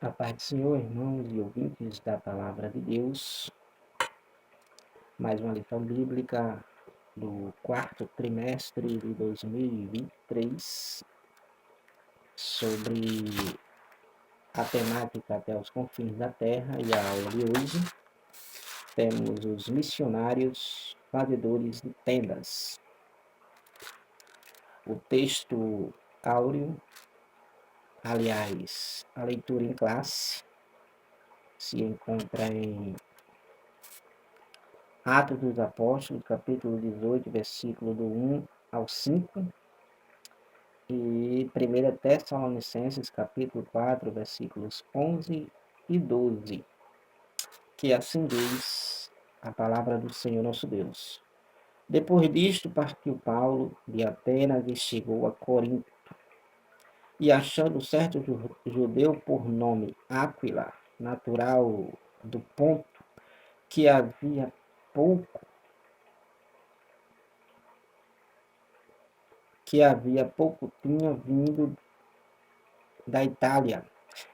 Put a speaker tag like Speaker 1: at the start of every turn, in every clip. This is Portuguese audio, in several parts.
Speaker 1: A paz do Senhor, irmãos e ouvintes da Palavra de Deus. Mais uma lição bíblica do quarto trimestre de 2023 sobre a temática até os confins da terra. E a aula de hoje temos os missionários fazedores de tendas. O texto áureo, aliás, a leitura em classe, se encontra em Atos dos Apóstolos, capítulo 18, versículo do 1 ao 5, e 1 Tessalonicenses, capítulo 4, versículos 11 e 12, que assim diz a palavra do Senhor nosso Deus. Depois disto, partiu Paulo de Atenas e chegou a Corinto, e achando certo judeu por nome Áquila, natural do Ponto, que havia pouco tinha vindo da Itália,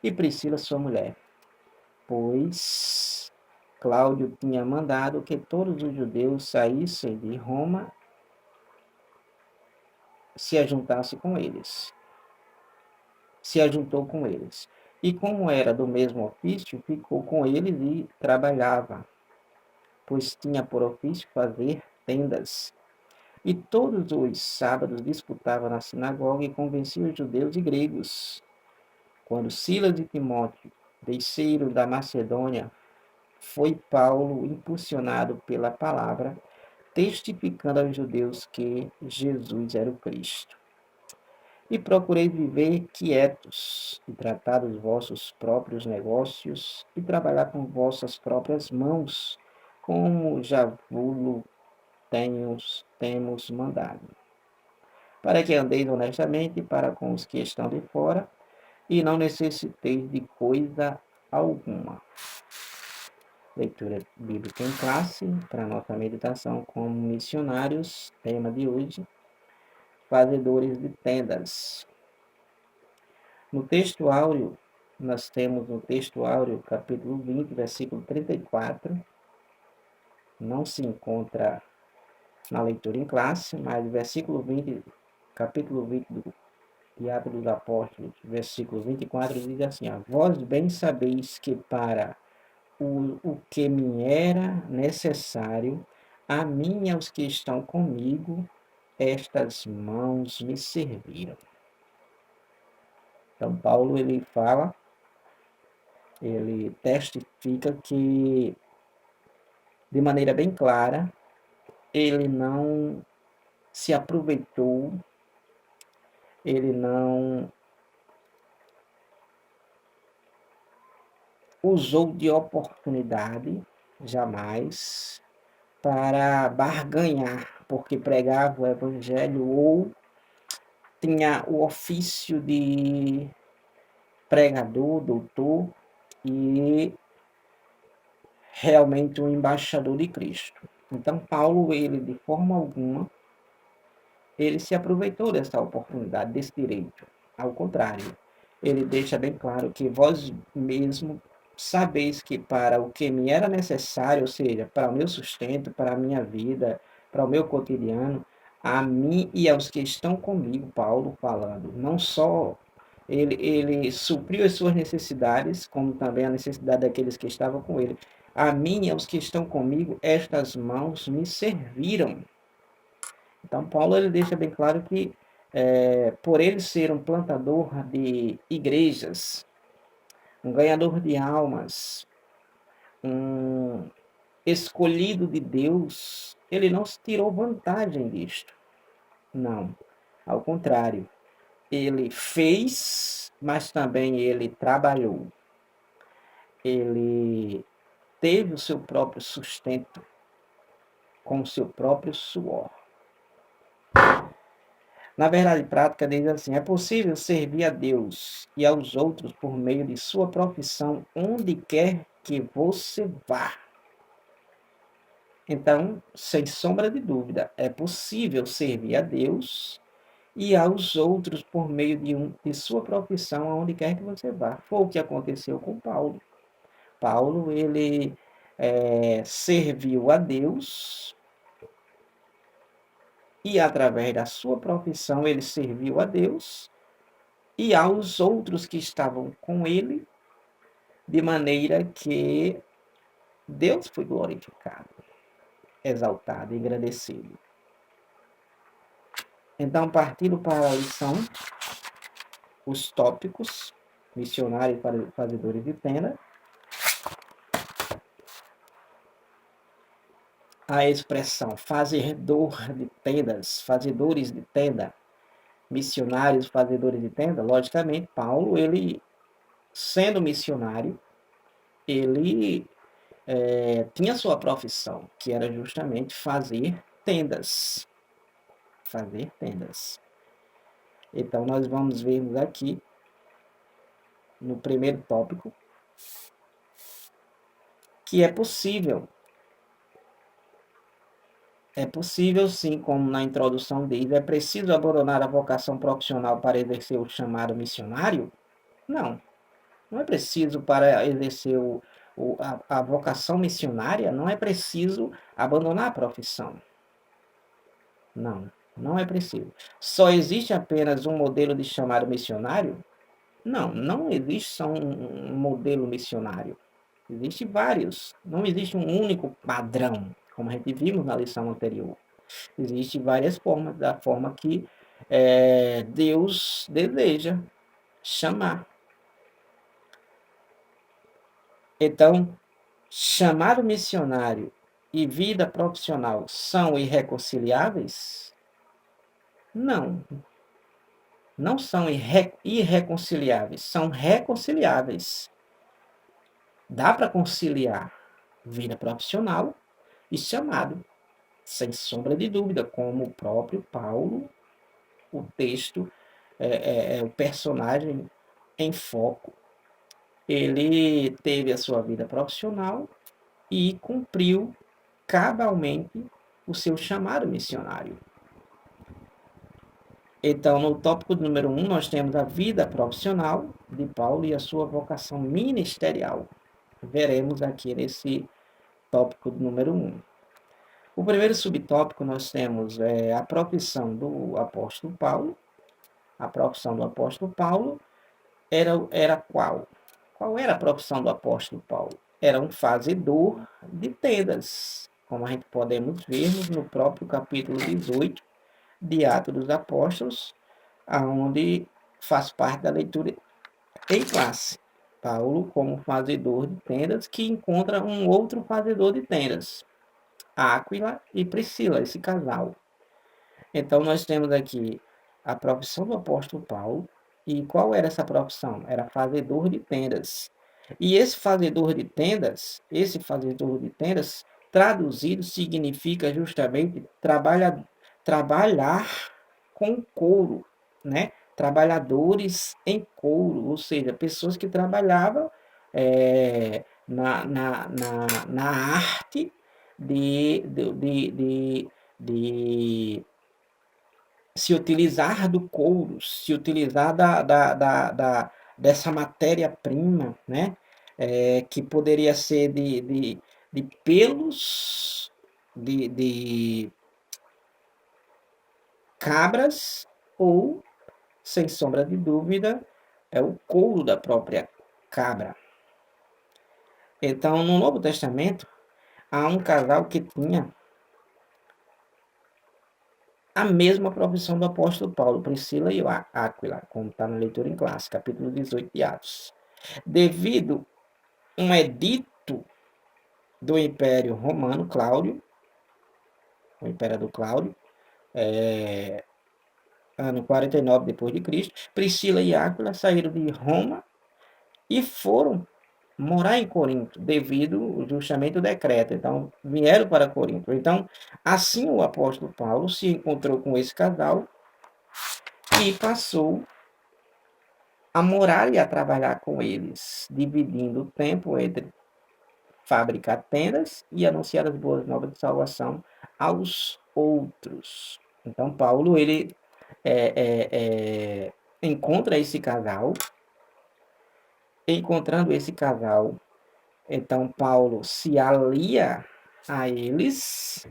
Speaker 1: e Priscila sua mulher, pois Cláudio tinha mandado que todos os judeus saíssem de Roma, se ajuntou com eles. E como era do mesmo ofício, ficou com eles e trabalhava, pois tinha por ofício fazer tendas. E todos os sábados disputava na sinagoga e convencia os judeus e gregos. Quando Silas e Timóteo desceram da Macedônia, foi Paulo impulsionado pela palavra, testificando aos judeus que Jesus era o Cristo. E procurei viver quietos e tratar dos vossos próprios negócios e trabalhar com vossas próprias mãos, como já vos temos mandado, para que andeis honestamente para com os que estão de fora e não necessiteis de coisa alguma. Leitura bíblica em classe, para nossa meditação como missionários, tema de hoje, fazedores de tendas. No texto áureo, nós temos no texto áureo, capítulo 20, versículo 34, não se encontra na leitura em classe, mas o versículo 20, capítulo 20 de Atos dos Apóstolos, versículo 24, diz assim: vós bem sabeis que para o que me era necessário, a mim e aos que estão comigo, estas mãos me serviram. Então, Paulo, ele testifica que, de maneira bem clara, ele não se aproveitou, ele não usou de oportunidade, jamais, para barganhar, porque pregava o evangelho ou tinha o ofício de pregador, doutor e realmente um embaixador de Cristo. Então Paulo, ele de forma alguma, ele se aproveitou dessa oportunidade, desse direito. Ao contrário, ele deixa bem claro que vós mesmo sabeis que para o que me era necessário, ou seja, para o meu sustento, para a minha vida, para o meu cotidiano, a mim e aos que estão comigo, Paulo falando, não só ele supriu as suas necessidades, como também a necessidade daqueles que estavam com ele. A mim e aos que estão comigo, estas mãos me serviram. Então, Paulo ele deixa bem claro que, por ele ser um plantador de igrejas, um ganhador de almas, um escolhido de Deus, ele não se tirou vantagem disto. Não, ao contrário. Ele fez, mas também ele trabalhou. Ele teve o seu próprio sustento com o seu próprio suor. Na verdade prática, diz assim: é possível servir a Deus e aos outros por meio de sua profissão, onde quer que você vá. Então, sem sombra de dúvida, é possível servir a Deus e aos outros por meio de sua profissão, aonde quer que você vá. Foi o que aconteceu com Paulo. Paulo, ele serviu a Deus e, através da sua profissão, ele serviu a Deus e aos outros que estavam com ele, de maneira que Deus foi glorificado, exaltado e agradecido. Então, partindo para a lição, os tópicos, missionários e fazedores de tenda, a expressão fazedor de tendas, fazedores de tenda, missionários, fazedores de tenda, logicamente, Paulo, ele, sendo missionário, ele tinha sua profissão, que era justamente fazer tendas. Fazer tendas. Então, nós vamos ver aqui, no primeiro tópico, que é possível sim, como na introdução diz, é preciso abandonar a vocação profissional para exercer o chamado missionário? Não, não é preciso para exercer a vocação missionária, não é preciso abandonar a profissão. Não, não é preciso. Só existe apenas um modelo de chamado missionário? Não, não existe só um modelo missionário. Existem vários. Não existe um único padrão, como a gente vimos na lição anterior. Existem várias formas, da forma que Deus deseja chamar. Então, chamado missionário e vida profissional são irreconciliáveis? Não, não são irreconciliáveis, são reconciliáveis. Dá para conciliar vida profissional e chamado, sem sombra de dúvida, como o próprio Paulo, o texto, o personagem em foco. Ele teve a sua vida profissional e cumpriu cabalmente o seu chamado missionário. Então, no tópico número 1, nós temos a vida profissional de Paulo e a sua vocação ministerial. Veremos aqui nesse tópico número 1. O primeiro subtópico nós temos a profissão do apóstolo Paulo. A profissão do apóstolo Paulo era qual? Qual era a profissão do apóstolo Paulo? Era um fazedor de tendas, como a gente podemos ver no próprio capítulo 18 de Atos dos Apóstolos, onde faz parte da leitura em classe. Paulo como fazedor de tendas, que encontra um outro fazedor de tendas, Áquila e Priscila, esse casal. Então, nós temos aqui a profissão do apóstolo Paulo. E qual era essa profissão? Era fazedor de tendas. E esse fazedor de tendas, traduzido, significa justamente trabalhar com couro, né? Trabalhadores em couro, ou seja, pessoas que trabalhavam na arte de se utilizar do couro, se utilizar dessa matéria-prima, né? Que poderia ser de pelos de cabras ou, sem sombra de dúvida, é o couro da própria cabra. Então, no Novo Testamento, há um casal que tinha a mesma profissão do apóstolo Paulo, Priscila e Áquila, como está na leitura em classe, capítulo 18 de Atos. Devido a um edito do Império Romano, Cláudio, o imperador Cláudio, ano 49 depois de Cristo, Priscila e Áquila saíram de Roma e foram morar em Corinto, devido justamente ao decreto. Então, vieram para Corinto. Então, assim o apóstolo Paulo se encontrou com esse casal e passou a morar e a trabalhar com eles, dividindo o tempo entre fabricar tendas e anunciar as boas novas de salvação aos outros. Então, Paulo, ele encontra esse casal. Encontrando esse casal, então Paulo se alia a eles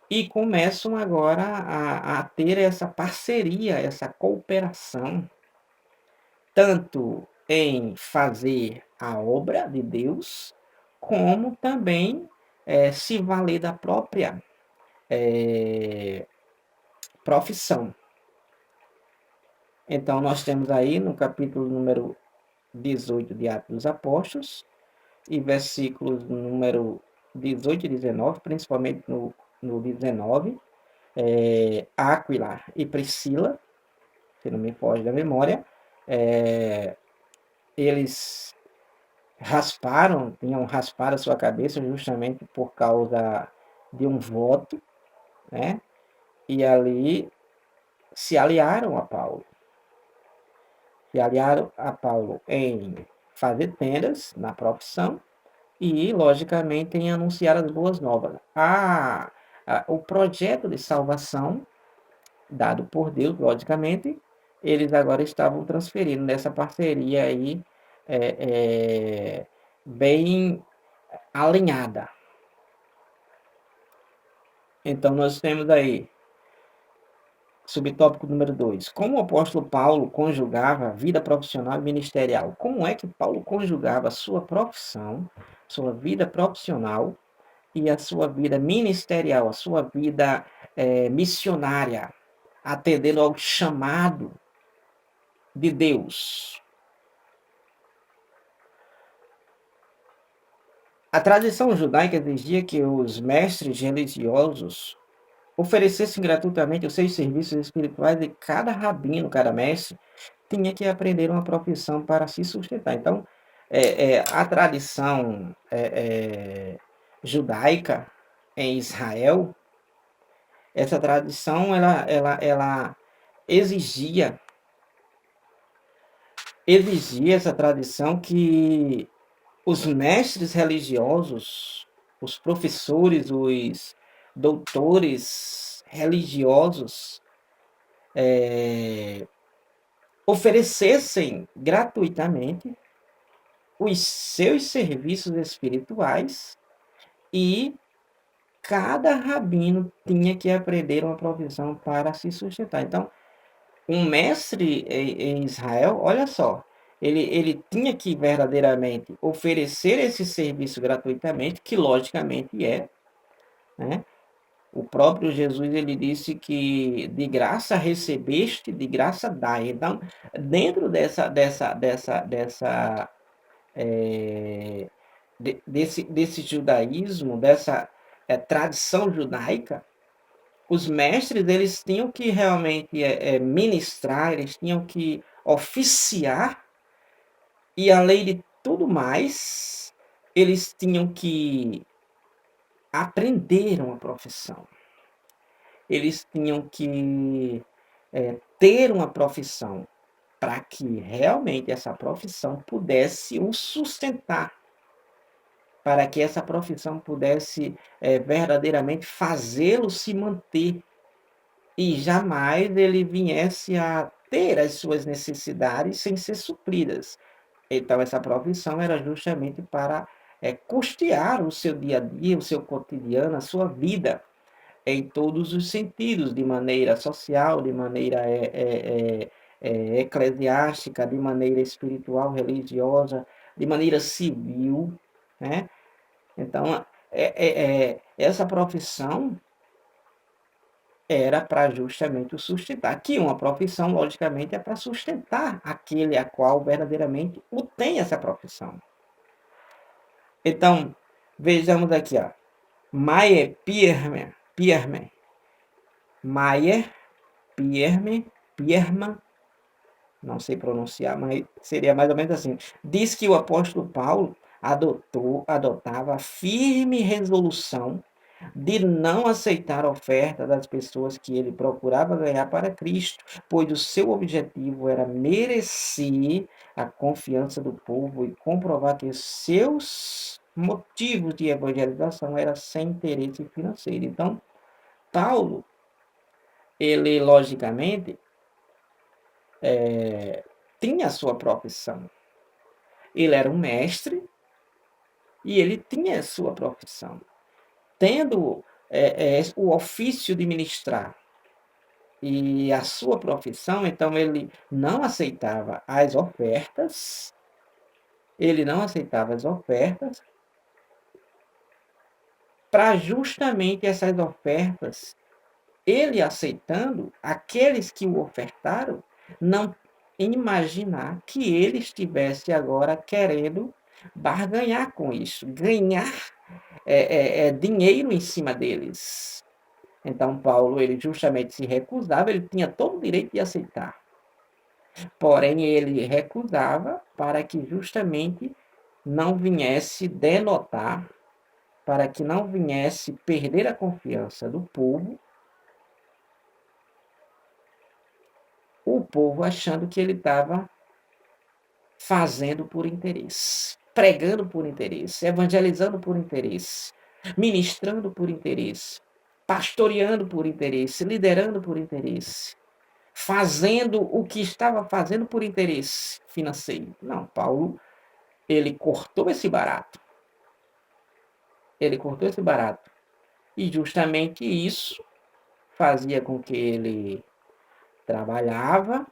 Speaker 1: e começam agora a ter essa parceria, essa cooperação, tanto em fazer a obra de Deus, como também se valer da própria profissão. Então, nós temos aí no capítulo número 18 de Atos dos Apóstolos, e versículos número 18 e 19, principalmente no 19, Áquila e Priscila, se não me foge da memória, eles tinham raspado a sua cabeça justamente por causa de um voto, né? E ali se aliaram a Paulo. Se aliaram a Paulo em fazer tendas na profissão e, logicamente, em anunciar as boas novas. O projeto de salvação, dado por Deus, logicamente, eles agora estavam transferindo nessa parceria aí bem alinhada. Então, nós temos aí, subtópico número 2, como o apóstolo Paulo conjugava vida profissional e ministerial. Como é que Paulo conjugava sua profissão, sua vida profissional e a sua vida ministerial, a sua vida missionária, atendendo ao chamado de Deus. A tradição judaica exigia que os mestres religiosos oferecessem gratuitamente os seus serviços espirituais e cada rabino, cada mestre, tinha que aprender uma profissão para se sustentar. Então, a tradição judaica em Israel, essa tradição ela exigia essa tradição que os mestres religiosos, os professores, os doutores religiosos oferecessem gratuitamente os seus serviços espirituais e cada rabino tinha que aprender uma profissão para se sustentar. Então, um mestre em Israel, olha só, ele tinha que verdadeiramente oferecer esse serviço gratuitamente, que logicamente né? O próprio Jesus, ele disse que de graça recebeste, de graça dai. Então, dentro desse judaísmo, dessa tradição judaica, os mestres, eles tinham que realmente ministrar, eles tinham que oficiar, e além de tudo mais, eles tinham que aprender uma profissão. Eles tinham que ter uma profissão para que realmente essa profissão pudesse o sustentar, para que essa profissão pudesse verdadeiramente fazê-lo se manter e jamais ele viesse a ter as suas necessidades sem ser supridas. Então, essa profissão era justamente para custear o seu dia a dia, o seu cotidiano, a sua vida, em todos os sentidos, de maneira social, de maneira eclesiástica, de maneira espiritual, religiosa, de maneira civil, né? Então, essa profissão era para justamente o sustentar, que uma profissão, logicamente, é para sustentar aquele a qual verdadeiramente o tem essa profissão. Então, vejamos aqui, ó. Maier Pierman, não sei pronunciar, mas seria mais ou menos assim. Diz que o apóstolo Paulo adotava a firme resolução de não aceitar a oferta das pessoas que ele procurava ganhar para Cristo, pois o seu objetivo era merecer a confiança do povo e comprovar que seus motivos de evangelização eram sem interesse financeiro. Então, Paulo, ele logicamente tinha a sua profissão. Ele era um mestre e ele tinha a sua profissão. Tendo o ofício de ministrar e a sua profissão, então ele não aceitava as ofertas para justamente essas ofertas, ele aceitando, aqueles que o ofertaram, não imaginar que ele estivesse agora querendo barganhar com isso, ganhar dinheiro em cima deles. Então, Paulo, ele justamente se recusava, ele tinha todo o direito de aceitar. Porém, ele recusava para que justamente não viesse denotar, para que não viesse perder a confiança do povo, o povo achando que ele estava fazendo por interesse, pregando por interesse, evangelizando por interesse, ministrando por interesse, pastoreando por interesse, liderando por interesse, fazendo o que estava fazendo por interesse financeiro. Não, Paulo, ele cortou esse barato. Ele cortou esse barato. E justamente isso fazia com que ele trabalhava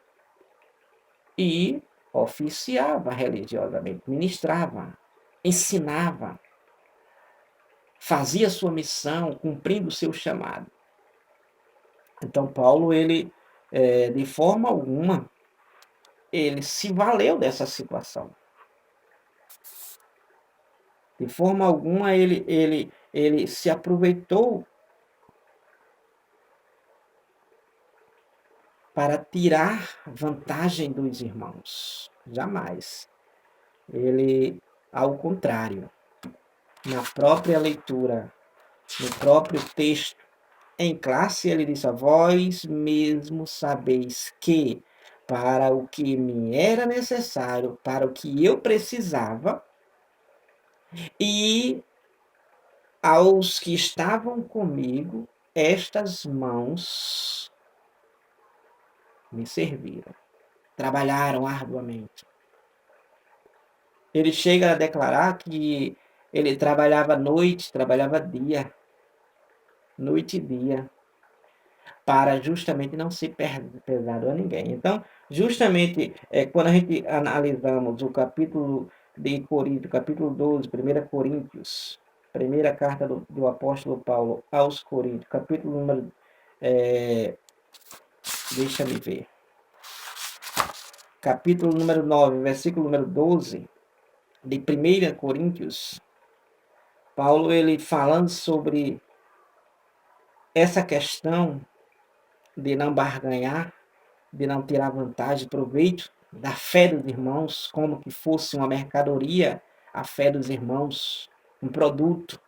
Speaker 1: e oficiava religiosamente, ministrava, ensinava, fazia sua missão, cumprindo o seu chamado. Então, Paulo, ele, de forma alguma, ele se valeu dessa situação. De forma alguma, ele se aproveitou para tirar vantagem dos irmãos. Jamais. Ele, ao contrário, na própria leitura, no próprio texto, em classe, ele disse: vós mesmo sabeis que, para o que me era necessário, para o que eu precisava, e aos que estavam comigo, estas mãos me serviram, trabalharam arduamente. Ele chega a declarar que ele trabalhava noite, trabalhava dia, noite e dia, para justamente não ser pesado a ninguém. Então, justamente quando a gente analisamos o capítulo de Coríntios, capítulo 12, 1 Coríntios, primeira carta do apóstolo Paulo aos Coríntios, capítulo número, deixa me ver, capítulo número 9, versículo número 12, de 1 Coríntios, Paulo, ele falando sobre essa questão de não barganhar, de não tirar vantagem, proveito da fé dos irmãos, como que fosse uma mercadoria, a fé dos irmãos, um produto,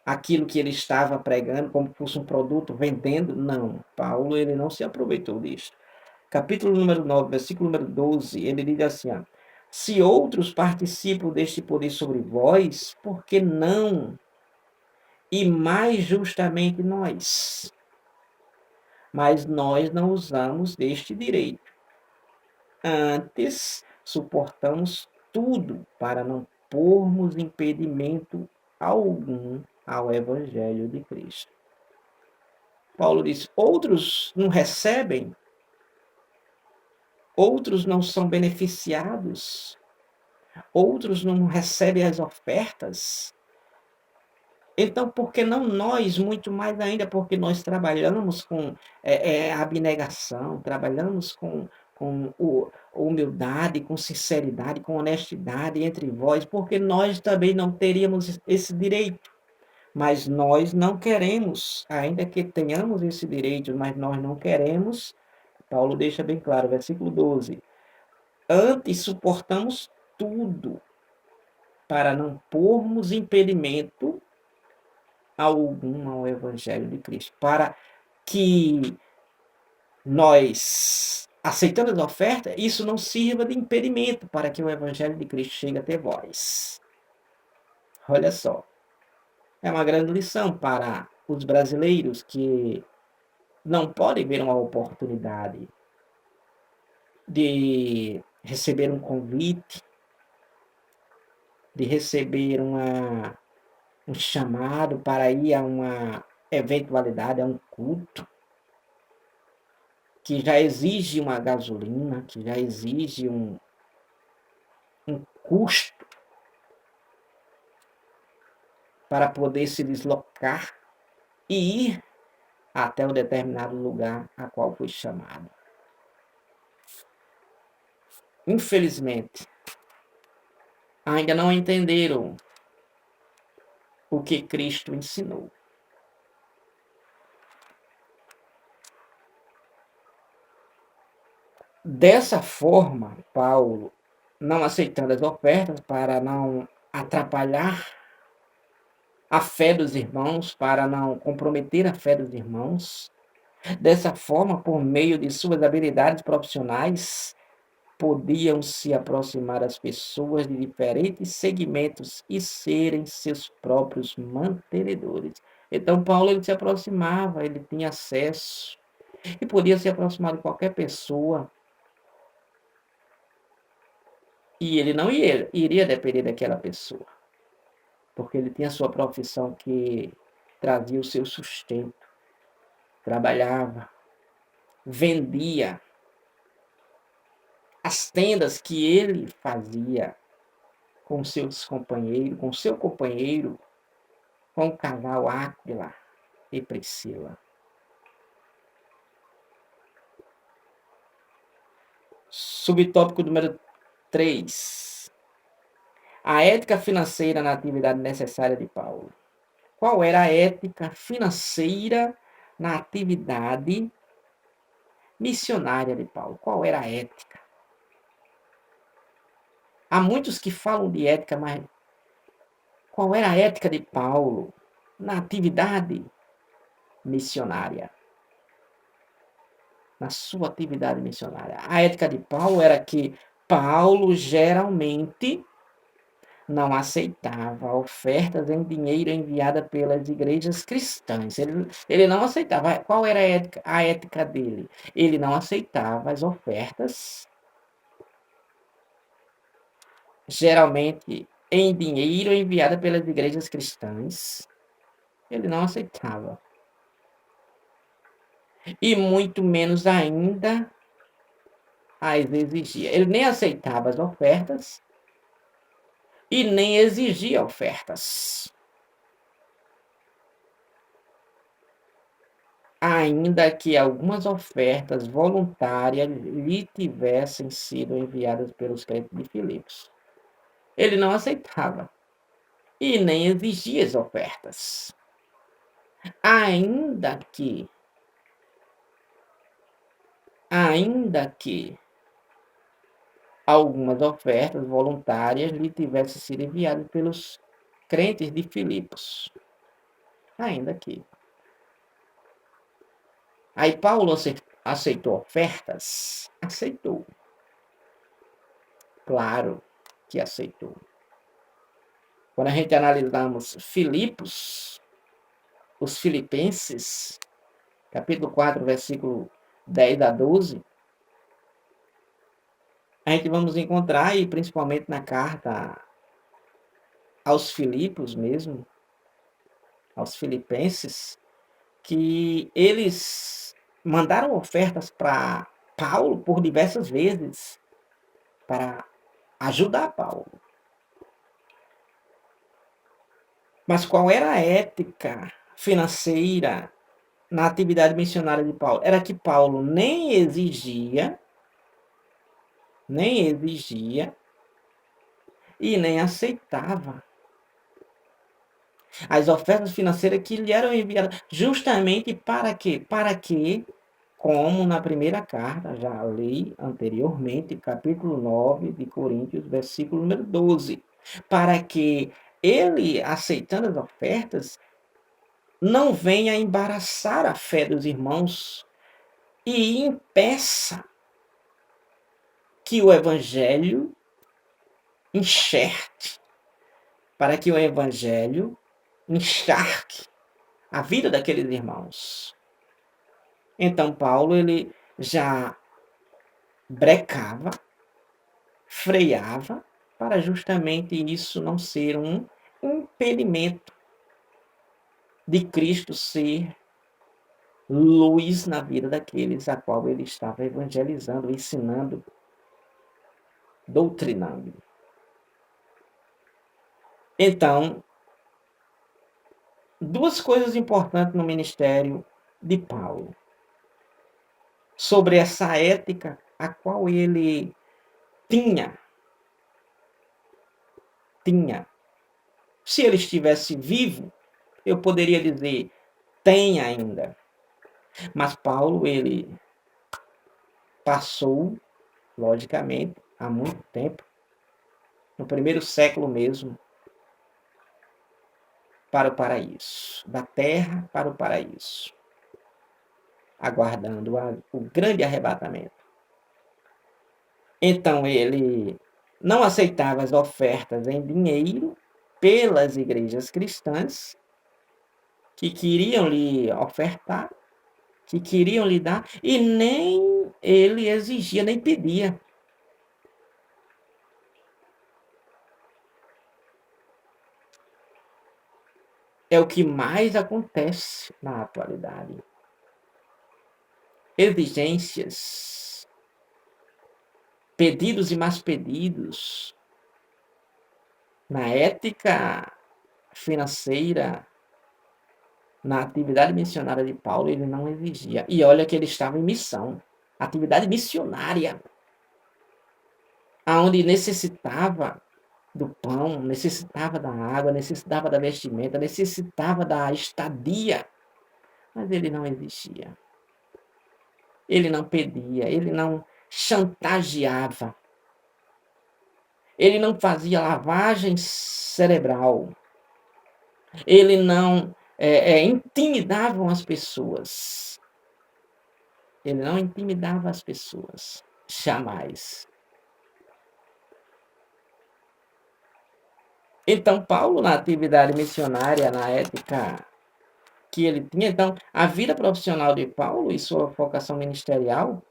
Speaker 1: aquilo que ele estava pregando, como fosse um produto vendendo. Não, Paulo, ele não se aproveitou disso. Capítulo número 9, versículo número 12, ele diz assim, ó, se outros participam deste poder sobre vós, por que não? E mais justamente nós. Mas nós não usamos deste direito. Antes, suportamos tudo para não pormos impedimento algum ao Evangelho de Cristo. Paulo diz: outros não recebem, outros não são beneficiados, outros não recebem as ofertas. Então, por que não nós, muito mais ainda, porque nós trabalhamos com abnegação, trabalhamos com humildade, com sinceridade, com honestidade entre vós, porque nós também não teríamos esse direito. Mas nós não queremos, ainda que tenhamos esse direito, mas nós não queremos, Paulo deixa bem claro, versículo 12, antes suportamos tudo para não pormos impedimento algum ao Evangelho de Cristo, para que nós, aceitando as ofertas, isso não sirva de impedimento para que o Evangelho de Cristo chegue até vós. Olha só, é uma grande lição para os brasileiros que não pode ver uma oportunidade de receber um convite, de receber um chamado para ir a uma eventualidade, a um culto, que já exige uma gasolina, que já exige um custo para poder se deslocar e ir até um determinado lugar a qual foi chamado. Infelizmente, ainda não entenderam o que Cristo ensinou. Dessa forma, Paulo, não aceitando as ofertas para não atrapalhar a fé dos irmãos, para não comprometer a fé dos irmãos, dessa forma, por meio de suas habilidades profissionais, podiam se aproximar as pessoas de diferentes segmentos e serem seus próprios mantenedores. Então, Paulo ele se aproximava, ele tinha acesso e podia se aproximar de qualquer pessoa. E ele não iria depender daquela pessoa, porque ele tinha sua profissão que trazia o seu sustento, trabalhava, vendia as tendas que ele fazia com seus companheiros, com seu companheiro, com o casal Áquila e Priscila. Subtópico número 3. A ética financeira na atividade necessária de Paulo. Qual era a ética financeira na atividade missionária de Paulo? Qual era a ética? Há muitos que falam de ética, mas qual era a ética de Paulo na atividade missionária? Na sua atividade missionária. A ética de Paulo era que Paulo geralmente não aceitava ofertas em dinheiro enviada pelas igrejas cristãs. Ele não aceitava. Qual era a ética dele? Ele não aceitava as ofertas, geralmente em dinheiro enviada pelas igrejas cristãs. Ele não aceitava. E muito menos ainda as exigia. Ele nem aceitava as ofertas e nem exigia ofertas. Ainda que algumas ofertas voluntárias lhe tivessem sido enviadas pelos crentes de Filipos. Ele não aceitava e nem exigia as ofertas. Ainda que algumas ofertas voluntárias lhe tivessem sido enviadas pelos crentes de Filipos. Ainda que. Aí Paulo aceitou ofertas? Aceitou. Claro que aceitou. Quando a gente analisamos Filipos, os filipenses, capítulo 4, versículo 10 a 12, a gente vamos encontrar, e principalmente na carta aos Filipos mesmo, aos filipenses, que eles mandaram ofertas para Paulo por diversas vezes, para ajudar Paulo. Mas qual era a ética financeira na atividade missionária de Paulo? Era que Paulo nem exigia e nem aceitava as ofertas financeiras que lhe eram enviadas, justamente para quê? Para que, como na primeira carta, já li anteriormente, capítulo 9 de Coríntios, versículo número 12, para que ele, aceitando as ofertas, não venha embaraçar a fé dos irmãos e impeça que o evangelho enxergue, para que o evangelho encharque a vida daqueles irmãos. Então, Paulo, ele já brecava, freava, para justamente isso não ser um impedimento de Cristo ser luz na vida daqueles a qual ele estava evangelizando, ensinando, doutrinando. Então, duas coisas importantes no ministério de Paulo. Sobre essa ética a qual ele tinha. Se ele estivesse vivo, eu poderia dizer, tem ainda. Mas Paulo, ele passou, logicamente, há muito tempo, no primeiro século mesmo, para o paraíso, da terra para o paraíso, aguardando o grande arrebatamento. Então ele não aceitava as ofertas em dinheiro pelas igrejas cristãs que queriam lhe ofertar, que queriam lhe dar, e nem ele exigia, nem pedia. É o que mais acontece na atualidade. Exigências, pedidos e mais pedidos, na ética financeira, na atividade missionária de Paulo, ele não exigia. E olha que ele estava em missão, atividade missionária, aonde necessitava do pão, necessitava da água, necessitava da vestimenta, necessitava da estadia, mas ele não exigia. Ele não pedia, ele não chantageava, ele não fazia lavagem cerebral, ele não intimidava as pessoas. Ele não intimidava as pessoas, jamais. Então, Paulo, na atividade missionária, na ética que ele tinha, então, a vida profissional de Paulo e sua vocação ministerial,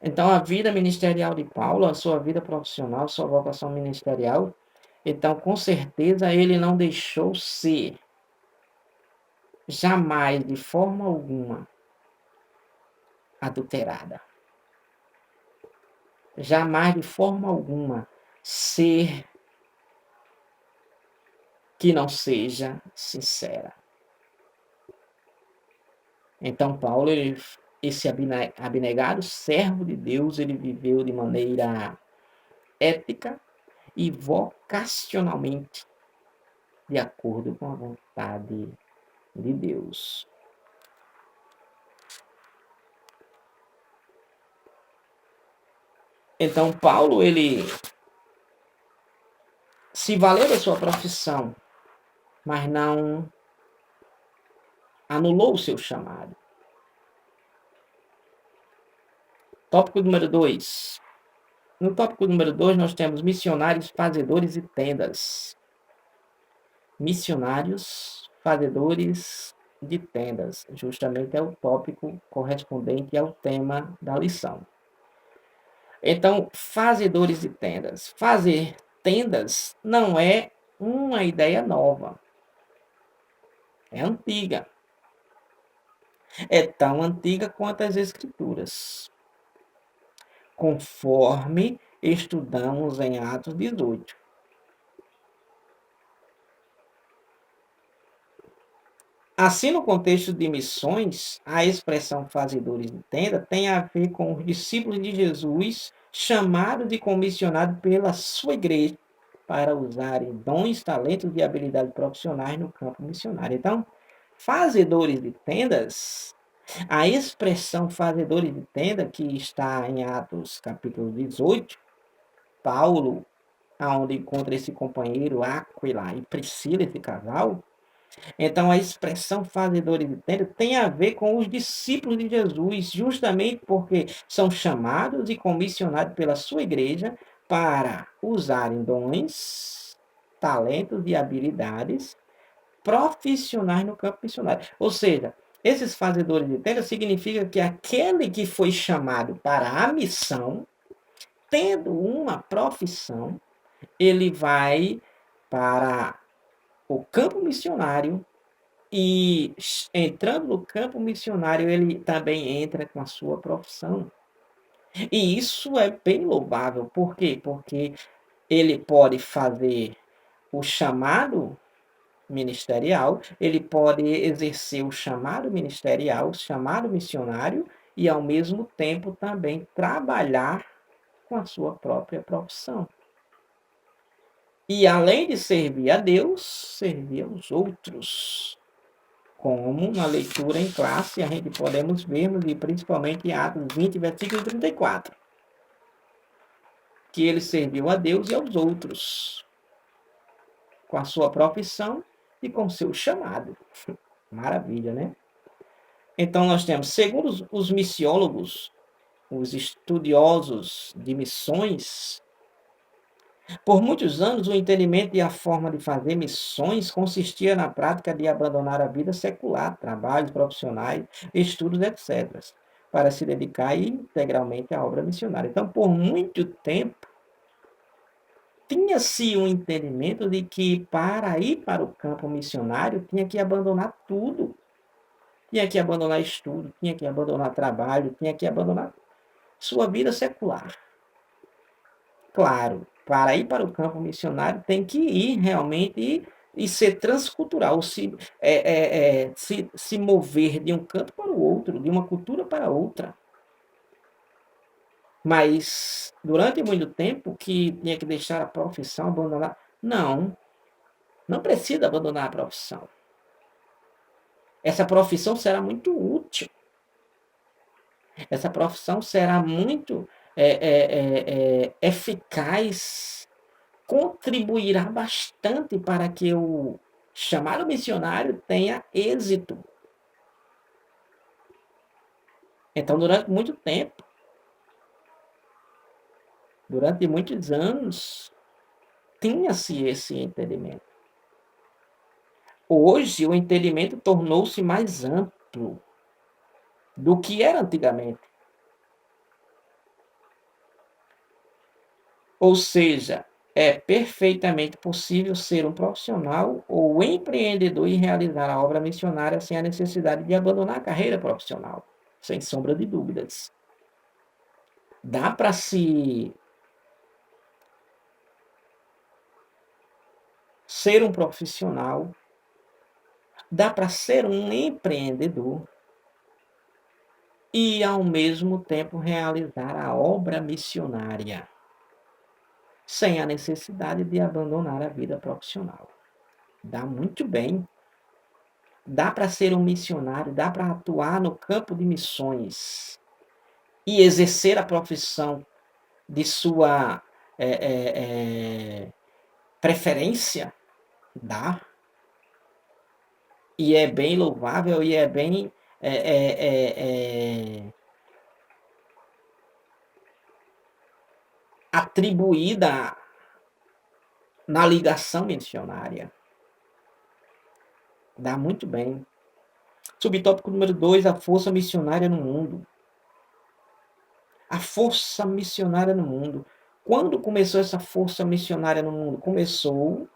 Speaker 1: então, a vida ministerial de Paulo, a sua vida profissional, sua vocação ministerial, então, com certeza, ele não deixou ser, jamais, de forma alguma, adulterada. Jamais, de forma alguma, ser que não seja sincera. Então, Paulo, esse abnegado servo de Deus, ele viveu de maneira ética e vocacionalmente de acordo com a vontade de Deus. Então, Paulo, ele se valeu da sua profissão, mas não anulou o seu chamado. Tópico número 2. No tópico número 2, nós temos missionários, fazedores de tendas. Missionários, fazedores de tendas. Justamente é o tópico correspondente ao tema da lição. Então, fazedores de tendas. Fazer tendas não é uma ideia nova. É antiga. É tão antiga quanto as Escrituras, conforme estudamos em Atos 18. Assim, no contexto de missões, a expressão fazedores de tenda tem a ver com os discípulos de Jesus chamados e comissionados pela sua igreja para usarem dons, talentos e habilidades profissionais no campo missionário. Então, fazedores de tendas, a expressão fazedores de tenda, que está em Atos capítulo 18, Paulo, aonde encontra esse companheiro Áquila e Priscila, esse casal. Então, a expressão fazedores de tenda tem a ver com os discípulos de Jesus, justamente porque são chamados e comissionados pela sua igreja para usarem dons, talentos e habilidades profissionais no campo missionário. Ou seja, Esses fazedores de tenda significa que aquele que foi chamado para a missão, tendo uma profissão, ele vai para o campo missionário e, entrando no campo missionário, ele também entra com a sua profissão. E isso é bem louvável. Por quê? Porque ele pode fazer o chamado ministerial, ele pode exercer o chamado ministerial, o chamado missionário, e ao mesmo tempo também trabalhar com a sua própria profissão. E além de servir a Deus, servir aos outros. Como na leitura em classe, a gente podemos ver, e principalmente em Atos 20, versículo 34, que ele serviu a Deus e aos outros, com a sua profissão e com o seu chamado. Maravilha, né? Então, nós temos, segundo os missiólogos, os estudiosos de missões, por muitos anos o entendimento e a forma de fazer missões consistia na prática de abandonar a vida secular, trabalhos profissionais, estudos, etc., para se dedicar integralmente à obra missionária. Então, por muito tempo, tinha-se um entendimento de que para ir para o campo missionário tinha que abandonar tudo. Tinha que abandonar estudo, tinha que abandonar trabalho, tinha que abandonar sua vida secular. Claro, para ir para o campo missionário tem que ir realmente e ser transcultural, se mover de um canto para o outro, de uma cultura para outra. Mas durante muito tempo que tinha que deixar a profissão, abandonar. Não, não precisa abandonar a profissão. Essa profissão será muito útil. Essa profissão será muito eficaz, contribuirá bastante para que o chamado missionário tenha êxito. Então, durante muito tempo, durante muitos anos, tinha-se esse entendimento. Hoje, o entendimento tornou-se mais amplo do que era antigamente. Ou seja, é perfeitamente possível ser um profissional ou empreendedor e realizar a obra missionária sem a necessidade de abandonar a carreira profissional, sem sombra de dúvidas. Dá para se ser um profissional, dá para ser um empreendedor e, ao mesmo tempo, realizar a obra missionária, sem a necessidade de abandonar a vida profissional. Dá muito bem. Dá para ser um missionário, dá para atuar no campo de missões e exercer a profissão de sua preferência. Dá. E é bem louvável e é bem atribuída na ligação missionária. Dá muito bem. Subtópico número 2, a força missionária no mundo. A força missionária no mundo. Quando começou essa força missionária no mundo? Começou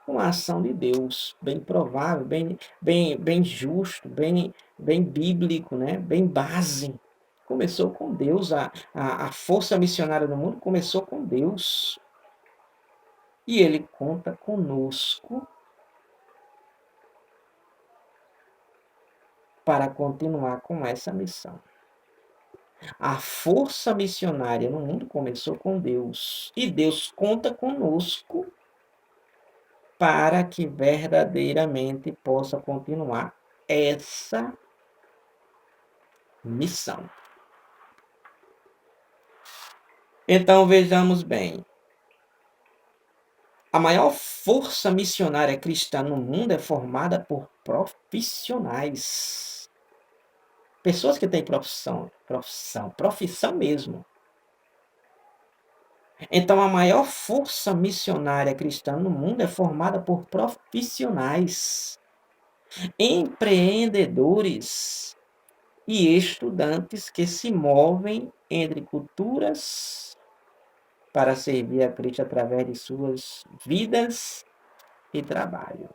Speaker 1: com a ação de Deus, bem provável, bem justo, bem bíblico, né? Bem base. Começou com Deus, a força missionária no mundo começou com Deus. E Ele conta conosco para continuar com essa missão. A força missionária no mundo começou com Deus. E Deus conta conosco para que verdadeiramente possa continuar essa missão. Então, vejamos bem. A maior força missionária cristã no mundo é formada por profissionais. Pessoas que têm profissão mesmo. Então, a maior força missionária cristã no mundo é formada por profissionais. empreendedores e estudantes que se movem entre culturas para servir a Cristo através de suas vidas e trabalho.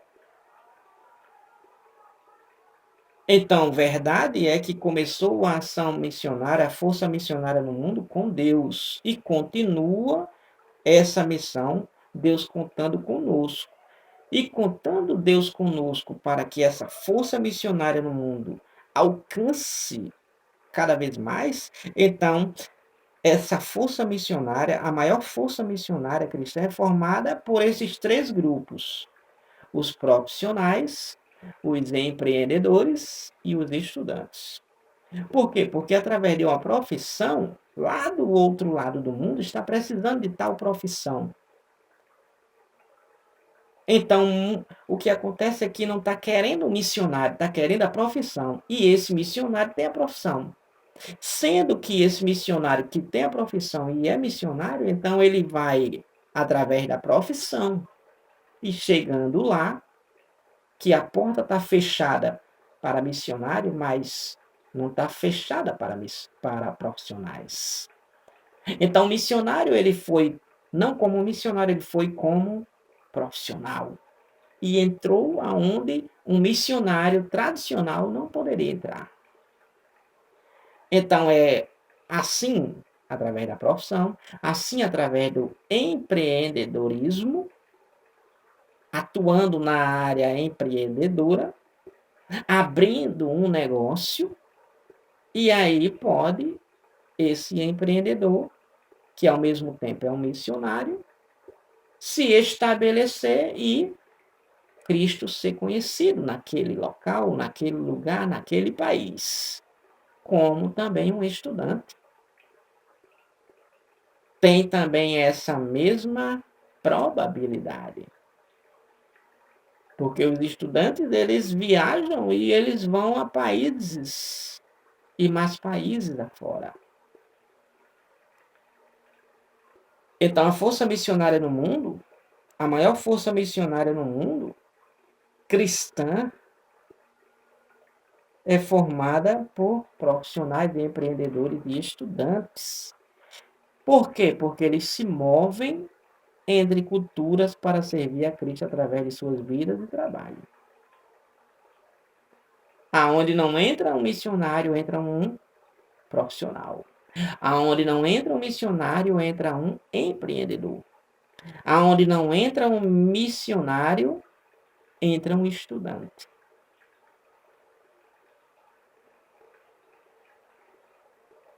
Speaker 1: Então, verdade é que começou a ação missionária, a força missionária no mundo com Deus e continua essa missão, Deus contando conosco. E contando Deus conosco para que essa força missionária no mundo alcance cada vez mais, então essa força missionária, a maior força missionária cristã é formada por esses três grupos: os profissionais, os empreendedores e os estudantes. Por quê? Porque através de uma profissão, lá do outro lado do mundo está precisando de tal profissão. Então, o que acontece é que não está querendo um missionário, está querendo a profissão. E esse missionário tem a profissão. Sendo que esse missionário que tem a profissão e é missionário, então ele vai através da profissão. E chegando lá, que a porta está fechada para missionário, mas não está fechada para profissionais. Então, o missionário, ele foi, não como missionário, ele foi como profissional. E entrou aonde um missionário tradicional não poderia entrar. Então, é assim, através da profissão, assim, através do empreendedorismo, atuando na área empreendedora, abrindo um negócio, e aí pode esse empreendedor, que ao mesmo tempo é um missionário, se estabelecer e Cristo ser conhecido naquele local, naquele lugar, naquele país, como também um estudante. Tem também essa mesma probabilidade. Porque os estudantes, eles viajam e eles vão a países e mais países afora. Então, a força missionária no mundo, a maior força missionária no mundo, cristã, é formada por profissionais, de empreendedores e estudantes. Por quê? Porque eles se movem entre culturas para servir a Cristo através de suas vidas e trabalho. Aonde não entra um missionário, entra um profissional. Aonde não entra um missionário, entra um empreendedor. Aonde não entra um missionário, entra um estudante.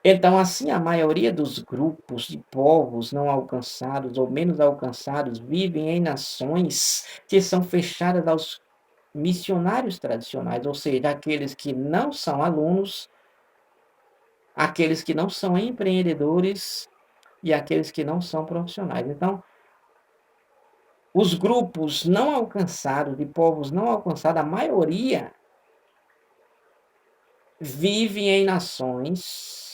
Speaker 1: Então, assim, a maioria dos grupos de povos não alcançados ou menos alcançados vivem em nações que são fechadas aos missionários tradicionais, ou seja, aqueles que não são alunos, aqueles que não são empreendedores e aqueles que não são profissionais. Então, os grupos não alcançados, de povos não alcançados, a maioria vive em nações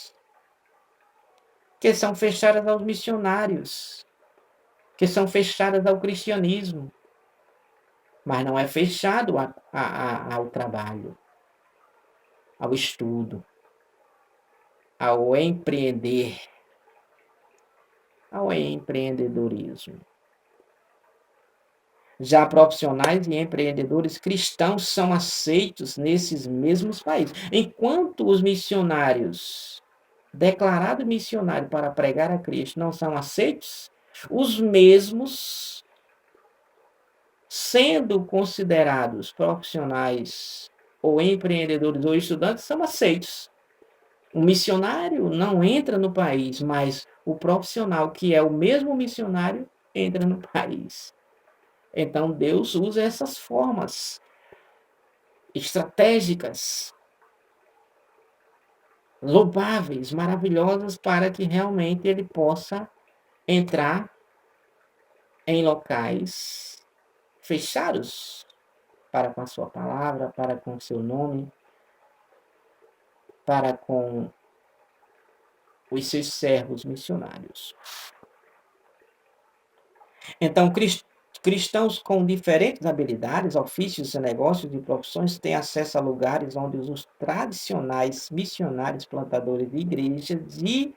Speaker 1: que são fechadas aos missionários, que são fechadas ao cristianismo, mas não é fechado ao trabalho, ao estudo, ao empreender, ao empreendedorismo. Já profissionais e empreendedores cristãos são aceitos nesses mesmos países, enquanto os missionários, declarados missionários para pregar a Cristo, não são aceitos, os mesmos, sendo considerados profissionais ou empreendedores ou estudantes, são aceitos. O missionário não entra no país, mas o profissional, que é o mesmo missionário, entra no país. Então, Deus usa essas formas estratégicas, louváveis, maravilhosas, para que realmente ele possa entrar em locais fechados para com a sua palavra, para com o seu nome, para com os seus servos missionários. Então, Cristãos com diferentes habilidades, ofícios, negócios e profissões têm acesso a lugares onde os tradicionais missionários, plantadores de igrejas e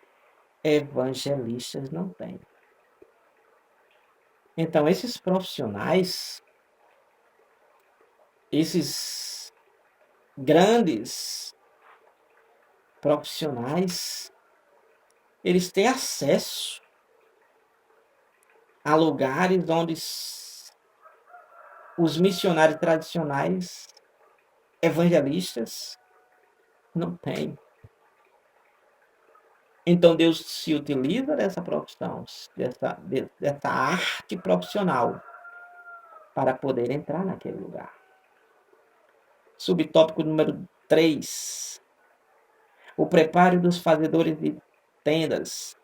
Speaker 1: evangelistas não têm. Então, esses profissionais, esses grandes profissionais, eles têm acesso a lugares onde os missionários tradicionais, evangelistas, não têm. Então, Deus se utiliza dessa profissão, dessa arte profissional, para poder entrar naquele lugar. Subtópico número 3. O preparo dos fazedores de tendas.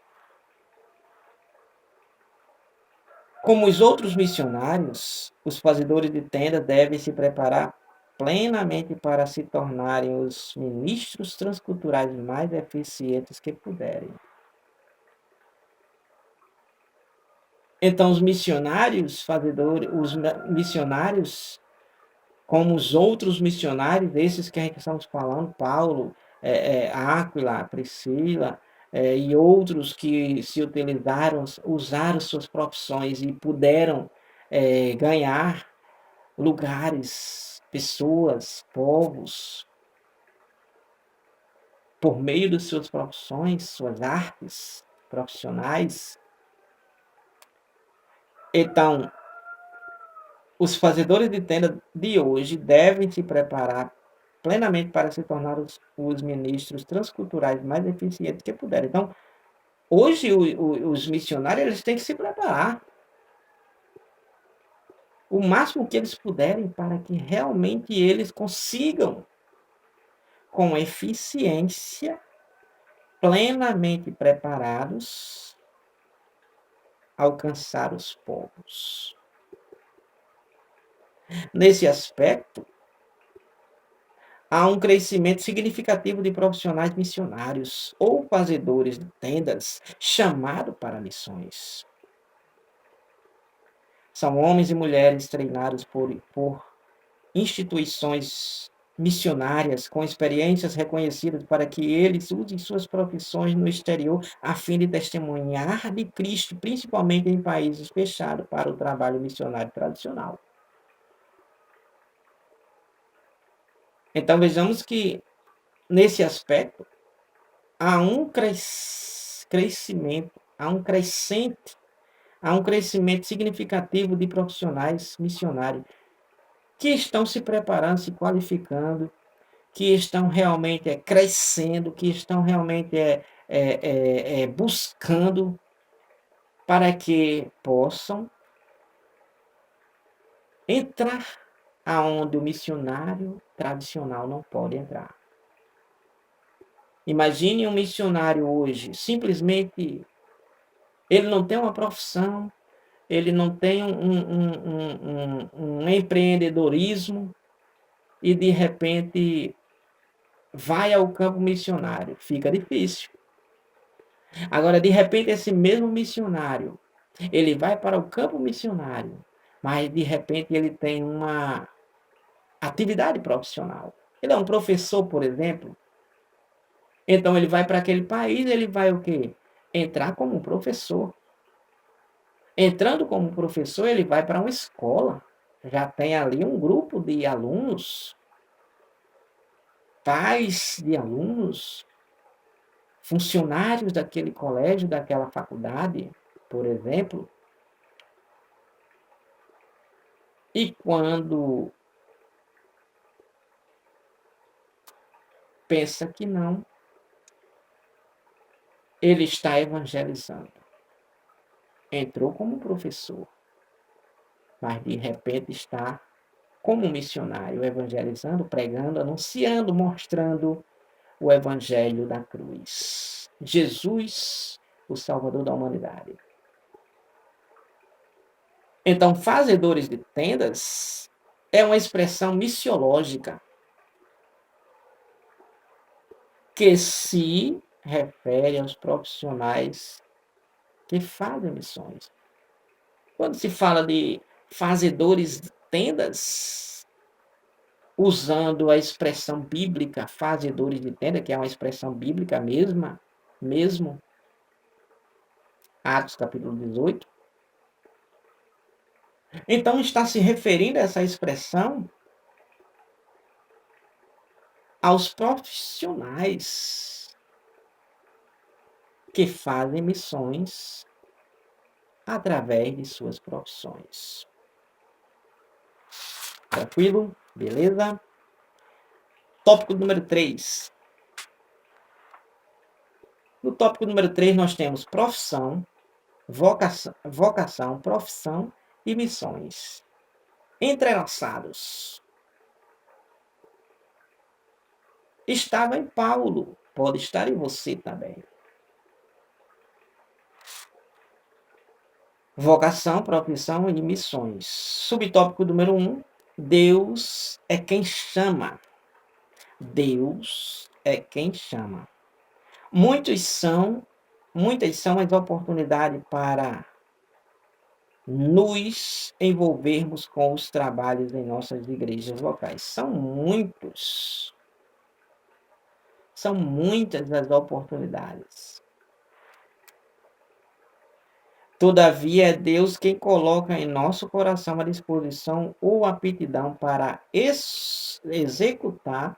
Speaker 1: Como os outros missionários, os fazedores de tendas devem se preparar plenamente para se tornarem os ministros transculturais mais eficientes que puderem. Então, os missionários fazedores, os missionários, como os outros missionários, esses que a gente estamos falando, Paulo, Áquila, Priscila, e outros que se utilizaram, usaram suas profissões e puderam ganhar lugares, pessoas, povos, por meio de suas profissões, suas artes profissionais. Então, os fazedores de tenda de hoje devem se preparar plenamente para se tornar os ministros transculturais mais eficientes que puderem. Então, hoje os missionários eles têm que se preparar o máximo que eles puderem para que realmente eles consigam, com eficiência, plenamente preparados, alcançar os povos. Nesse aspecto, há um crescimento significativo de profissionais missionários ou fazedores de tendas chamados para missões. São homens e mulheres treinados por instituições missionárias com experiências reconhecidas para que eles usem suas profissões no exterior a fim de testemunhar de Cristo, principalmente em países fechados para o trabalho missionário tradicional. Então vejamos que, nesse aspecto, há um crescimento, há um crescimento significativo de profissionais missionários que estão se preparando, se qualificando, que estão realmente crescendo, que estão realmente buscando para que possam entrar aonde o missionário tradicional não pode entrar. Imagine um missionário hoje, simplesmente ele não tem uma profissão, ele não tem um empreendedorismo e de repente vai ao campo missionário. Fica difícil. Agora, de repente, esse mesmo missionário, ele vai para o campo missionário, mas de repente ele tem uma atividade profissional. Ele é um professor, por exemplo. Então ele vai para aquele país, ele vai o quê? Entrar como professor. Entrando como professor, ele vai para uma escola. Já tem ali um grupo de alunos, pais de alunos, funcionários daquele colégio, daquela faculdade, por exemplo. E quando pensa que não, ele está evangelizando. Entrou como professor, mas de repente está como missionário, evangelizando, pregando, anunciando, mostrando o evangelho da cruz. Jesus, o Salvador da humanidade. Então, fazedores de tendas é uma expressão missiológica que se refere aos profissionais que fazem missões. Quando se fala de fazedores de tendas, usando a expressão bíblica, fazedores de tenda, que é uma expressão bíblica mesmo, Atos capítulo 18. Então está se referindo a essa expressão aos profissionais que fazem missões através de suas profissões. Tranquilo? Beleza? Tópico número 3. No tópico número 3, nós temos profissão, vocação, profissão e missões. Entrelaçados. Estava em Paulo, pode estar em você também. Vocação, profissão e missões. Subtópico número 1. Deus é quem chama. Deus é quem chama. Muitas são as oportunidades para nos envolvermos com os trabalhos em nossas igrejas locais. São muitas as oportunidades. Todavia, é Deus quem coloca em nosso coração a disposição ou aptidão para executar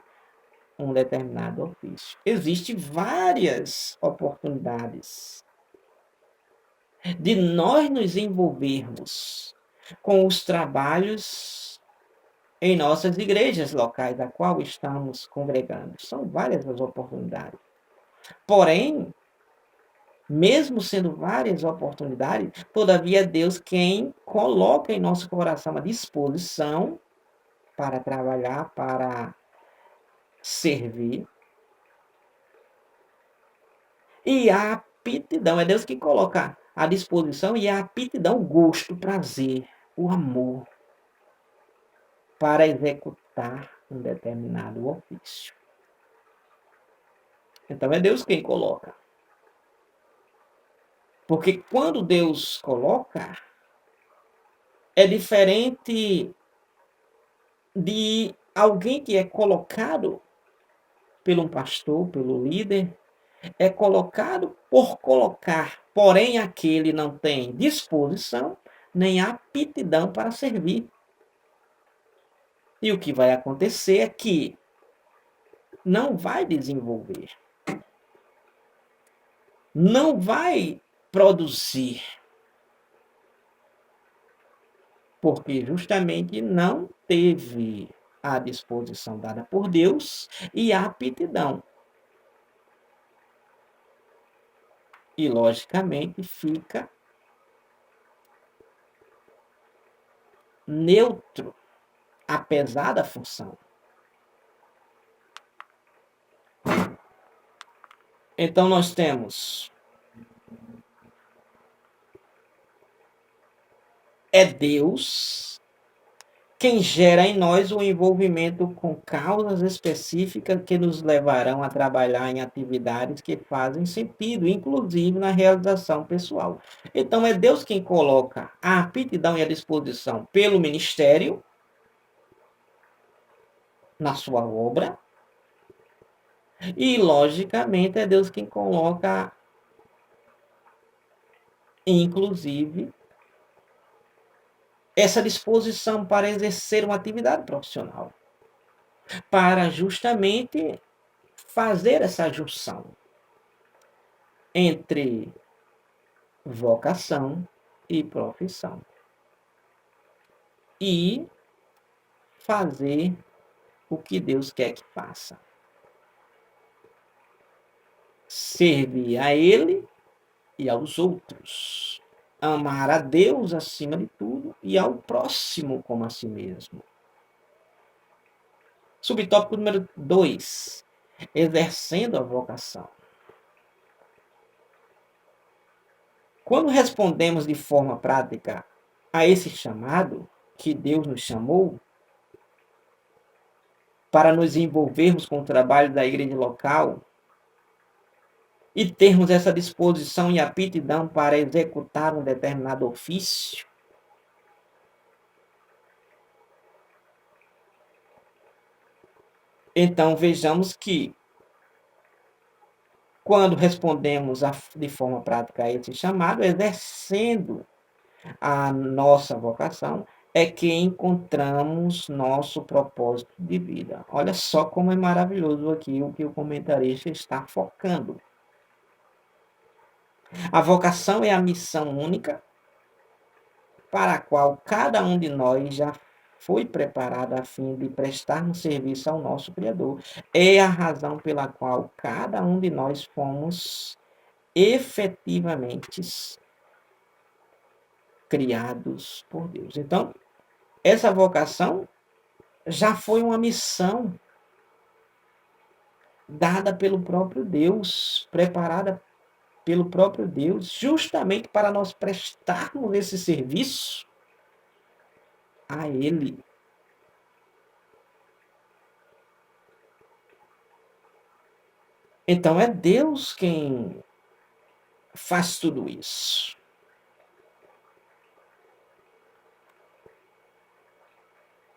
Speaker 1: um determinado ofício. Existem várias oportunidades de nós nos envolvermos com os trabalhos em nossas igrejas locais, a qual estamos congregando. São várias as oportunidades. Porém, mesmo sendo várias oportunidades, todavia é Deus quem coloca em nosso coração a disposição para trabalhar, para servir. E a aptidão, é Deus que coloca a disposição e a aptidão, o gosto, o prazer, o amor para executar um determinado ofício. Então é Deus quem coloca. Porque quando Deus coloca, é diferente de alguém que é colocado pelo pastor, pelo líder, é colocado por colocar, porém aquele não tem disposição nem aptidão para servir. E o que vai acontecer é que não vai desenvolver, não vai produzir, porque justamente não teve a disposição dada por Deus e a aptidão. E, logicamente, fica neutro, apesar da função. Então, nós temos é Deus quem gera em nós o envolvimento com causas específicas que nos levarão a trabalhar em atividades que fazem sentido, inclusive na realização pessoal. Então, é Deus quem coloca a aptidão e a disposição pelo ministério, na sua obra, e, logicamente, é Deus quem coloca, inclusive, essa disposição para exercer uma atividade profissional, para justamente fazer essa junção entre vocação e profissão e fazer o que Deus quer que faça. Servir a Ele e aos outros. Amar a Deus acima de tudo e ao próximo como a si mesmo. Subtópico número 2. Exercendo a vocação. Quando respondemos de forma prática a esse chamado que Deus nos chamou para nos envolvermos com o trabalho da igreja local e termos essa disposição e aptidão para executar um determinado ofício, Então, vejamos que, quando respondemos de forma prática a esse chamado, exercendo a nossa vocação, é que encontramos nosso propósito de vida. Olha só como é maravilhoso aqui o que o comentarista está focando. A vocação é a missão única para a qual cada um de nós já foi preparado a fim de prestar um serviço ao nosso Criador. É a razão pela qual cada um de nós fomos efetivamente criados por Deus. Então, essa vocação já foi uma missão dada pelo próprio Deus, preparada pelo próprio Deus, justamente para nós prestarmos esse serviço a Ele. Então é Deus quem faz tudo isso.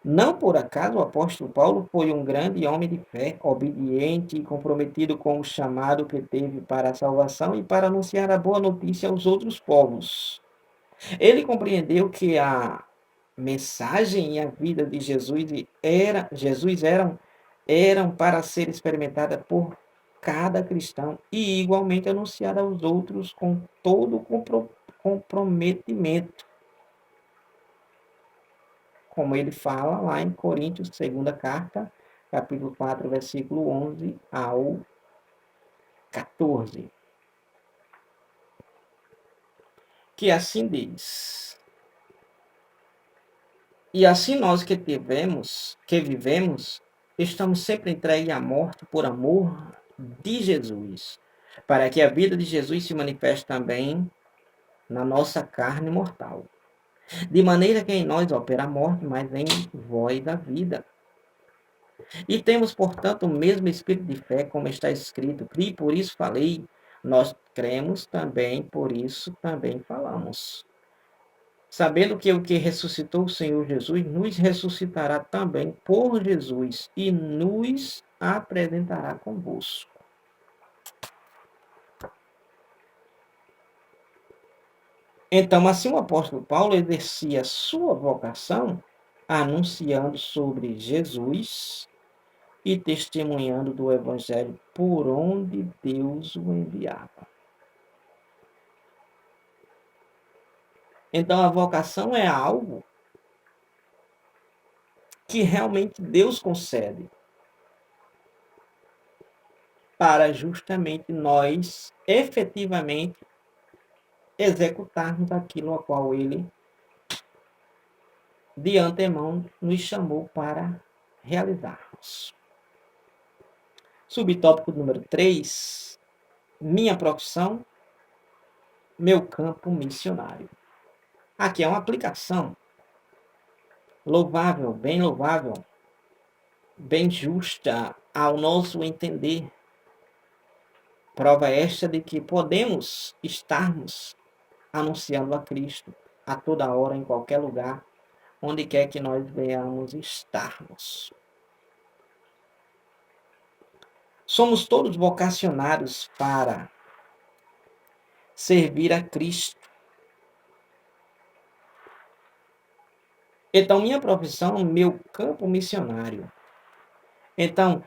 Speaker 1: Não por acaso o apóstolo Paulo foi um grande homem de fé, obediente e comprometido com o chamado que teve para a salvação e para anunciar a boa notícia aos outros povos. Ele compreendeu que a mensagem e a vida de Jesus eram para ser experimentada por cada cristão e igualmente anunciada aos outros com todo o comprometimento, como ele fala lá em Coríntios, segunda carta, capítulo 4, versículo 11 ao 14, que assim diz: E assim nós que vivemos, estamos sempre entregues à morte por amor de Jesus, para que a vida de Jesus se manifeste também na nossa carne mortal. De maneira que em nós opera a morte, mas em vós a vida. E temos, portanto, o mesmo espírito de fé, como está escrito, e por isso falei, nós cremos também, por isso também falamos. Sabendo que o que ressuscitou o Senhor Jesus nos ressuscitará também por Jesus e nos apresentará convosco. Então, assim o apóstolo Paulo exercia sua vocação anunciando sobre Jesus e testemunhando do Evangelho por onde Deus o enviava. Então, a vocação é algo que realmente Deus concede para justamente nós efetivamente executarmos aquilo a qual Ele de antemão nos chamou para realizarmos. Subtópico número 3, minha profissão, meu campo missionário. Aqui é uma aplicação louvável, bem justa ao nosso entender. Prova esta de que podemos estarmos anunciando a Cristo a toda hora, em qualquer lugar, onde quer que nós venhamos estarmos. Somos todos vocacionados para servir a Cristo. Então, minha profissão, meu campo missionário. Então,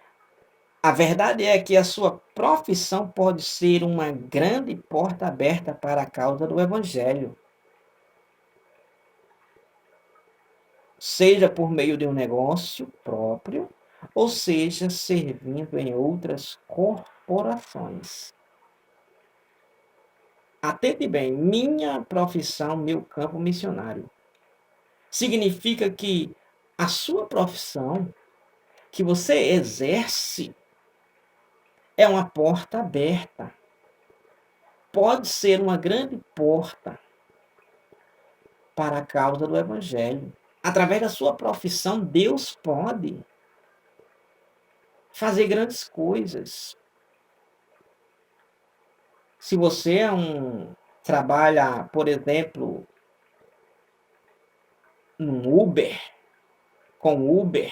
Speaker 1: a verdade é que a sua profissão pode ser uma grande porta aberta para a causa do Evangelho. Seja por meio de um negócio próprio, ou seja, servindo em outras corporações. Atente bem, minha profissão, meu campo missionário. Significa que a sua profissão, que você exerce, é uma porta aberta. Pode ser uma grande porta para a causa do Evangelho. Através da sua profissão, Deus pode fazer grandes coisas. Se você trabalha, por exemplo, com Uber,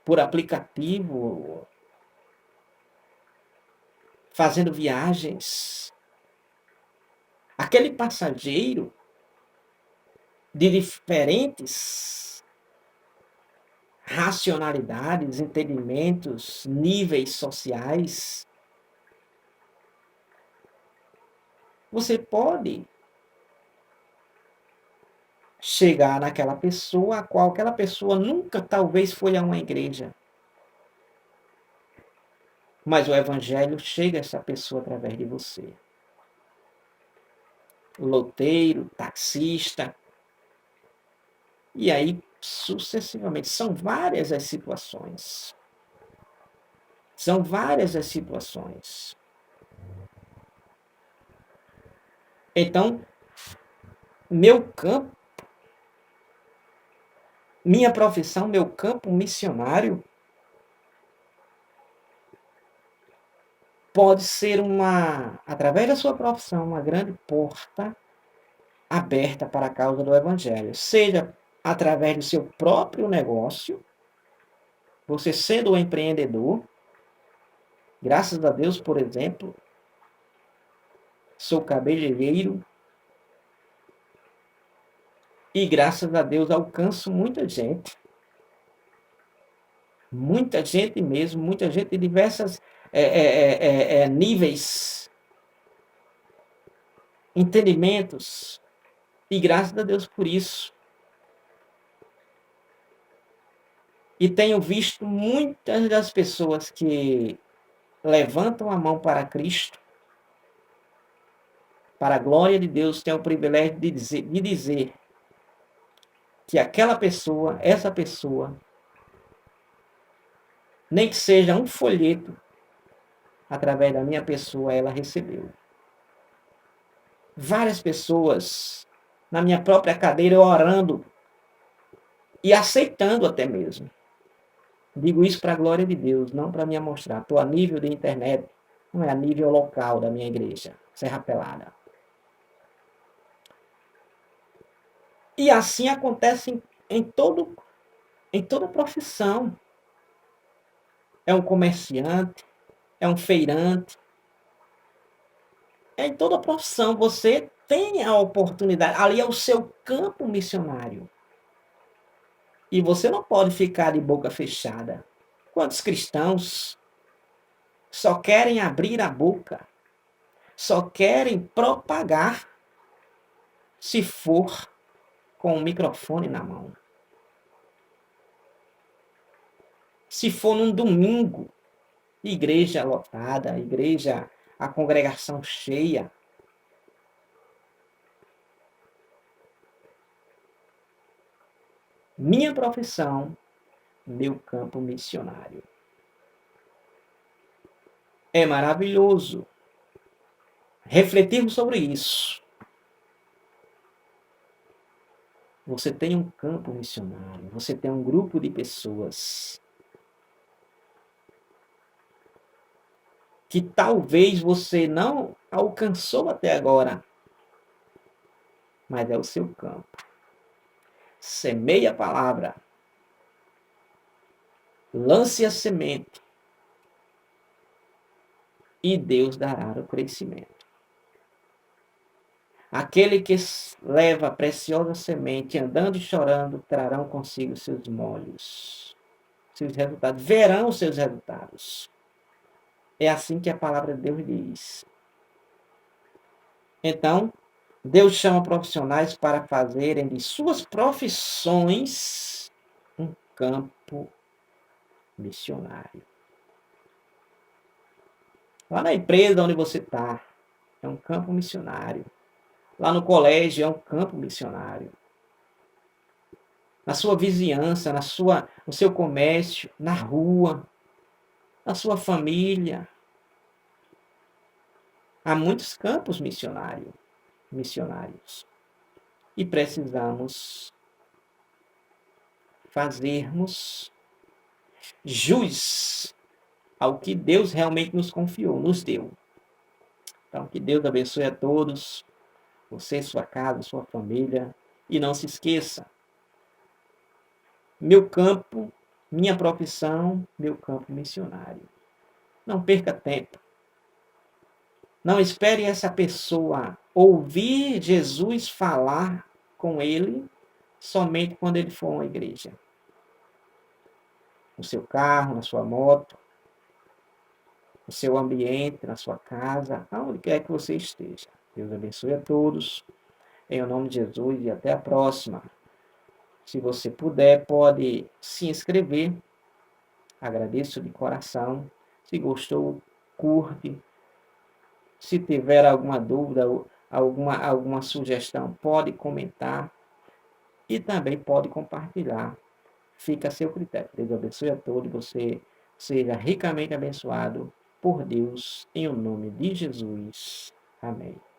Speaker 1: por aplicativo, fazendo viagens. Aquele passageiro de diferentes racionalidades, entendimentos, níveis sociais, você pode chegar naquela pessoa, a qual aquela pessoa nunca talvez foi a uma igreja. Mas o evangelho chega a essa pessoa através de você. Loteiro, taxista, e aí sucessivamente. São várias as situações. São várias as situações. Então, meu campo, minha profissão, meu campo missionário pode ser através da sua profissão, uma grande porta aberta para a causa do evangelho, seja através do seu próprio negócio, você sendo um empreendedor, graças a Deus, por exemplo, sou cabeleireiro e graças a Deus alcanço muita gente mesmo, muita gente de diversos níveis, entendimentos, e graças a Deus por isso. E tenho visto muitas das pessoas que levantam a mão para Cristo, para a glória de Deus, têm o privilégio de dizer que aquela pessoa, essa pessoa, nem que seja um folheto, através da minha pessoa, ela recebeu. Várias pessoas, na minha própria cadeira, orando e aceitando até mesmo. Digo isso para a glória de Deus, não para me mostrar. Estou a nível de internet, não é a nível local da minha igreja, Serra Pelada. E assim acontece em toda profissão. É um comerciante, é um feirante, em toda profissão você tem a oportunidade, ali é o seu campo missionário. E você não pode ficar de boca fechada. Quantos cristãos só querem abrir a boca, só querem propagar se for com o microfone na mão. Se for num domingo, igreja lotada, a congregação cheia. Minha profissão, meu campo missionário. É maravilhoso refletirmos sobre isso. Você tem um campo missionário, você tem um grupo de pessoas que talvez você não alcançou até agora, mas é o seu campo. Semeie a palavra, lance a semente e Deus dará o crescimento. Aquele que leva a preciosa semente, andando e chorando, trarão consigo seus molhos, seus resultados, verão os seus resultados. É assim que a palavra de Deus diz. Então, Deus chama profissionais para fazerem de suas profissões um campo missionário. Lá na empresa onde você está, é um campo missionário. Lá no colégio, é um campo missionário. Na sua vizinhança, no seu comércio, na rua, na sua família. Há muitos campos missionários. E precisamos fazermos jus ao que Deus realmente nos confiou, nos deu. Então, que Deus abençoe a todos, você, sua casa, sua família. E não se esqueça, meu campo minha profissão, meu campo missionário. Não perca tempo. Não espere essa pessoa ouvir Jesus falar com ele somente quando ele for a uma igreja. No seu carro, na sua moto, no seu ambiente, na sua casa, aonde quer que você esteja. Deus abençoe a todos. Em nome de Jesus e até a próxima. Se você puder, pode se inscrever. Agradeço de coração. Se gostou, curte. Se tiver alguma dúvida, alguma sugestão, pode comentar e também pode compartilhar. Fica a seu critério. Deus abençoe a todos. Você seja ricamente abençoado por Deus, em o nome de Jesus. Amém.